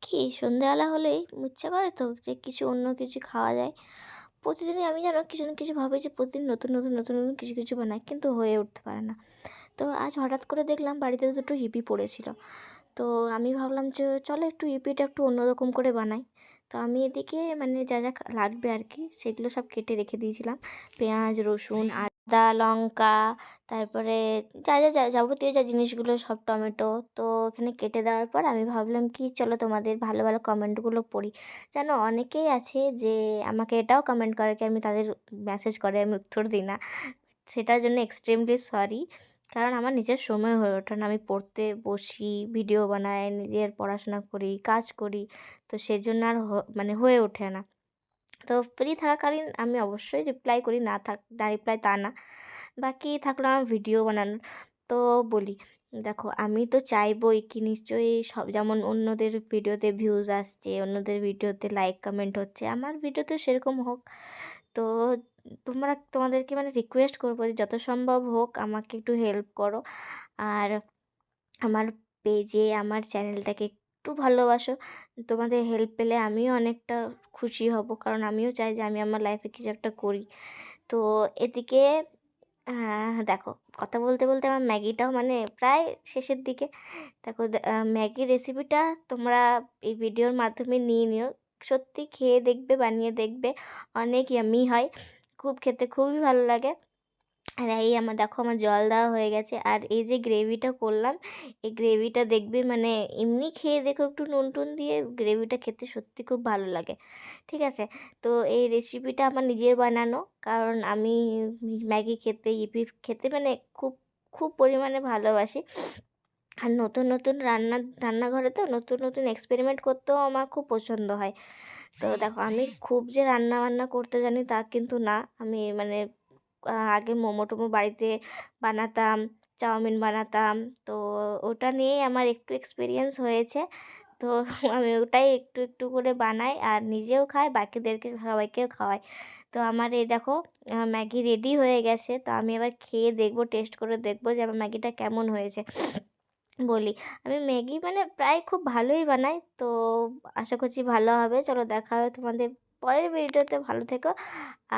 কি সন্ধ্যাবেলা হলেই ইচ্ছা করে তো যে কিছু অন্য কিছু খাওয়া যায়। প্রতিদিনই আমি যেন কিছু না কিছু ভাবি যে প্রতিদিন নতুন কিছু কিছু বানাই, কিন্তু হয়ে উঠতে পারে না। তো আজ হঠাৎ করে দেখলাম বাড়িতে দুটো ইপি পড়েছিল। তো আমি ভাবলাম যে চলো একটু ইপিটা একটু অন্যরকম করে বানাই। তো আমি এদিকে মানে যা যা লাগবে আর কি সেগুলো সব কেটে রেখে দিয়েছিলাম। পেঁয়াজ, রসুন, আদা, লঙ্কা, তারপরে যা যাবতীয় যা জিনিসগুলো সব, টমেটো। তো এখানে কেটে দেওয়ার পর আমি ভাবলাম কি চলো তোমাদের ভালো ভালো কমেন্টগুলো পড়ি। জানো অনেকেই আছে যে আমাকে এটাও কমেন্ট করে কি আমি তাদের মেসেজ করে আমি উত্তর দিই না। সেটার জন্য এক্সট্রিমলি সরি। কারণ আমার নিজের সময় হয়ে ওঠে না। আমি পড়তে বসি, ভিডিও বানাই, নিজের পড়াশোনা করি, কাজ করি। তো সেজন্য আর মানে হয়ে ওঠে না। তো ফ্রি থাকাকালীন আমি অবশ্যই রিপ্লাই করি, না রিপ্লাই তা না। বাকি থাকলো আমার ভিডিও বানানোর। তো বলি, দেখো আমি তো চাইবই কি নিশ্চয়ই সব যেমন অন্যদের ভিডিওতে ভিউজ আসছে, অন্যদের ভিডিওতে লাইক কমেন্ট হচ্ছে, আমার ভিডিওতে সেরকম হোক। তো তোমাদেরকে মানে রিকোয়েস্ট করবো যে যত সম্ভব হোক আমাকে একটু হেল্প করো। আর আমার পেজে আমার চ্যানেলটাকে একটু ভালোবাসো। তোমাদের হেল্প পেলে আমিও অনেকটা খুশি হব, কারণ আমিও চাই যে আমি আমার লাইফে কিছু একটা করি। তো এদিকে দেখো, কথা বলতে বলতে আমার ম্যাগিটাও মানে প্রায় শেষের দিকে। দেখো ম্যাগির রেসিপিটা তোমরা এই ভিডিওর মাধ্যমে নিয়ে নিও। সত্যি খেয়ে দেখবে, বানিয়ে দেখবে, অনেক ইয়াম্মি হয়। খেতে খুবই ভালো লাগে। আর এই দেখো আমার জল দেওয়া হয়ে গেছে। আর এই যে গ্রেভিটা করলাম, এই গ্রেভিটা দেখবে মানে এমনি খেয়ে দেখো একটু নুন টুন দিয়ে গ্রেভিটা খেতে সত্যি খুব ভালো লাগে। ঠিক আছে? তো এই রেসিপিটা আমার নিজের বানানো, কারণ আমি ম্যাগি খেতে, ইপি খেতে মানে খুব খুব পরিমাণে ভালোবাসি। আর নতুন রান্নাঘরে তো নতুন এক্সপেরিমেন্ট করতেও আমার খুব পছন্দ হয়। তো দেখো আমি খুব যে রান্না করতে জানি তা কিন্তু না। আমি মানে আগে মোমো টোমো বাড়িতে বানাতাম, চাউমিন বানাতাম। তো ওটা নিয়েই আমার একটু এক্সপিরিয়েন্স হয়েছে। তো আমি ওটাই একটু করে বানাই আর নিজেও খাই, বাকিদেরকে সবাইকেও খাওয়াই। তো আমার এই দেখো ম্যাগি রেডি হয়ে গেছে। তো আমি এবার খেয়ে দেখবো, টেস্ট করে দেখবো যে আমার ম্যাগিটা কেমন হয়েছে। বলি, আমি ম্যাগি মানে প্রায় খুব ভালোই বানাই। তো আশা করছি ভালো হবে। চলো দেখা হবে তোমাদের পরের ভিডিওতে। ভালো থেকো। আর